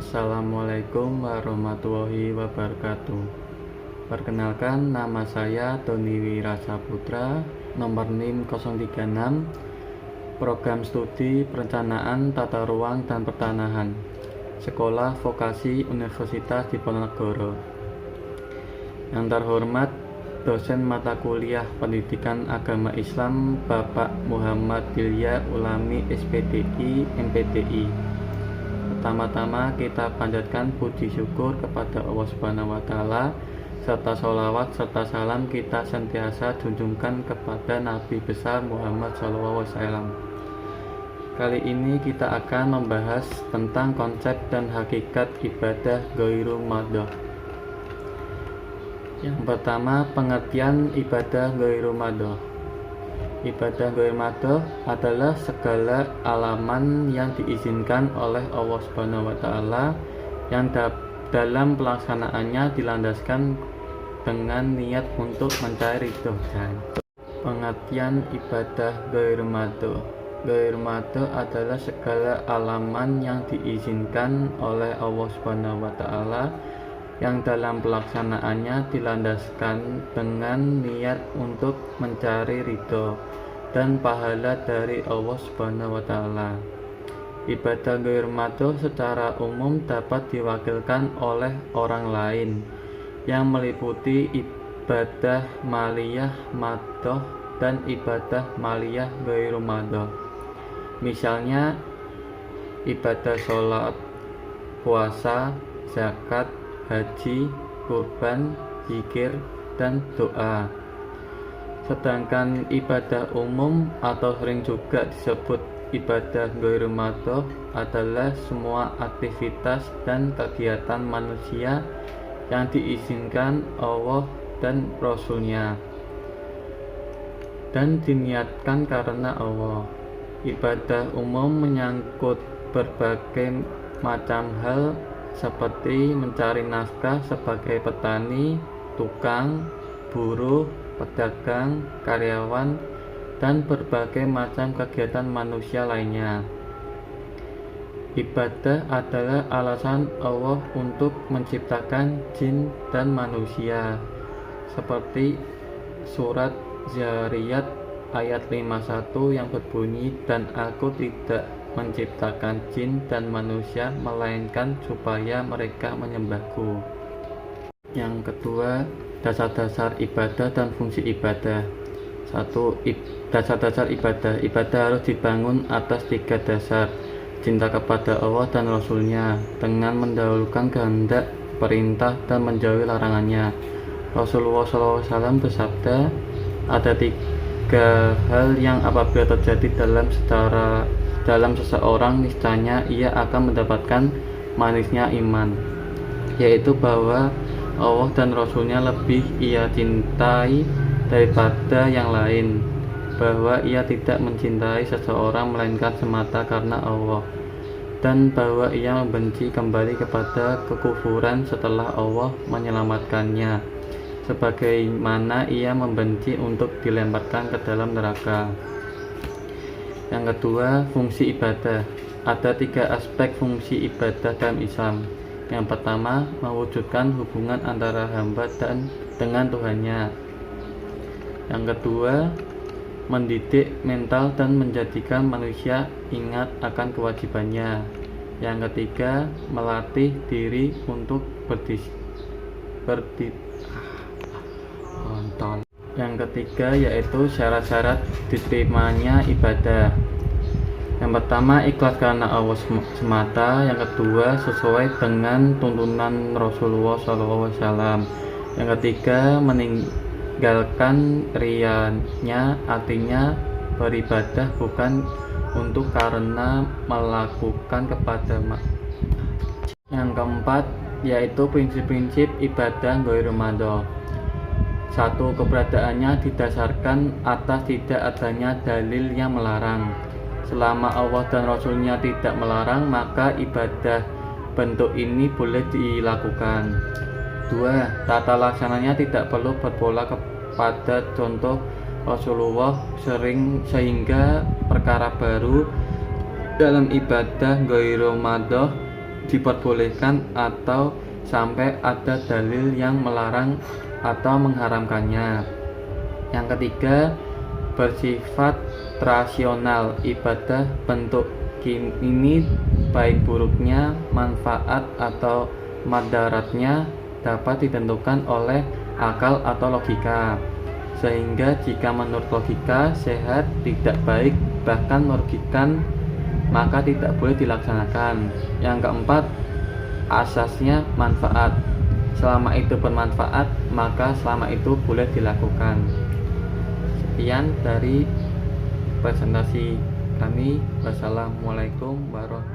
Assalamualaikum warahmatullahi wabarakatuh. Perkenalkan, nama saya Doni Wirasaputra, nomor NIM 036, Program Studi Perencanaan Tata Ruang dan Pertanahan, Sekolah Vokasi Universitas Diponegoro. Yang terhormat dosen mata kuliah Pendidikan Agama Islam Bapak Muhammad Dilya Ulami SPDI MPDI. Pertama-tama kita panjatkan puji syukur kepada Allah Subhanahu wa Ta'ala, serta sholawat serta salam kita sentiasa junjungkan kepada Nabi besar Muhammad SAW. Kali ini kita akan membahas tentang konsep dan hakikat ibadah ghairu madhoh. Yang pertama, pengertian ibadah ghairu madhoh. Ibadah ghairu madhoh adalah segala alaman yang diizinkan oleh Allah Subhanahu wa Ta'ala yang dalam pelaksanaannya dilandaskan dengan niat untuk mencari ridhonya. Pengertian ibadah ghairu madhoh. Ghairu madhoh adalah segala alaman yang diizinkan oleh Allah Subhanahu wa Ta'ala yang dalam pelaksanaannya dilandaskan dengan niat untuk mencari ridho dan pahala dari Allah Subhanahu wa Ta'ala. Ibadah ghairu madhoh secara umum dapat diwakilkan oleh orang lain yang meliputi ibadah maliyah madhoh dan ibadah maliyah ghairu madhoh. Misalnya ibadah sholat, puasa, zakat, haji, kurban, zikir, dan doa. Sedangkan ibadah umum atau sering juga disebut ibadah ghairu madhoh adalah semua aktivitas dan kegiatan manusia yang diizinkan Allah dan Rasul-Nya dan diniatkan karena Allah. Ibadah umum menyangkut berbagai macam hal seperti mencari nafkah sebagai petani, tukang, buruh, pedagang, karyawan, dan berbagai macam kegiatan manusia lainnya. Ibadah adalah alasan Allah untuk menciptakan jin dan manusia, seperti surat Zariyat ayat 51 yang berbunyi, "Dan aku tidak menciptakan jin dan manusia melainkan supaya mereka menyembahku." Yang kedua, dasar-dasar ibadah dan fungsi ibadah. 1. Dasar-dasar ibadah. Ibadah harus dibangun atas 3 dasar: cinta kepada Allah dan Rasul-Nya dengan mendahulukan kehendak, perintah, dan menjauhi larangannya. Rasulullah SAW bersabda, ada 3 hal yang apabila terjadi dalam seseorang, niscaya ia akan mendapatkan manisnya iman, yaitu bahwa Allah dan Rasul-Nya lebih ia cintai daripada yang lain, bahwa ia tidak mencintai seseorang melainkan semata karena Allah, dan bahwa ia membenci kembali kepada kekufuran setelah Allah menyelamatkannya, sebagaimana ia membenci untuk dilemparkan ke dalam neraka. Yang kedua, fungsi ibadah. Ada 3 aspek fungsi ibadah dalam Islam. Yang pertama, mewujudkan hubungan antara hamba dengan Tuhannya. Yang kedua, mendidik mental dan menjadikan manusia ingat akan kewajibannya. Yang ketiga, melatih diri untuk Yang ketiga yaitu syarat-syarat diterimanya ibadah. Yang pertama, ikhlas karena Allah semata. Yang kedua, sesuai dengan tuntunan Rasulullah SAW. Yang ketiga, meninggalkan riyanya, artinya beribadah bukan untuk karena melakukan kepada Yang keempat, yaitu prinsip-prinsip ibadah ghairu madhoh. 1. Keberadaannya didasarkan atas tidak adanya dalil yang melarang. Selama Allah dan Rasul-Nya tidak melarang, maka ibadah bentuk ini boleh dilakukan. 2. Tata laksananya tidak perlu berpola kepada contoh Rasulullah sehingga perkara baru dalam ibadah ghairu madhoh diperbolehkan atau sampai ada dalil yang melarang atau mengharamkannya. Yang ketiga, bersifat rasional. Ibadah bentuk ini baik buruknya, manfaat atau madaratnya dapat ditentukan oleh akal atau logika, sehingga jika menurut logika sehat, tidak baik, bahkan merugikan, maka tidak boleh dilaksanakan. Yang keempat, asasnya manfaat. Selama itu bermanfaat, maka selama itu boleh dilakukan. Sekian dari presentasi kami. Wassalamualaikum warahmatullahi wabarakatuh.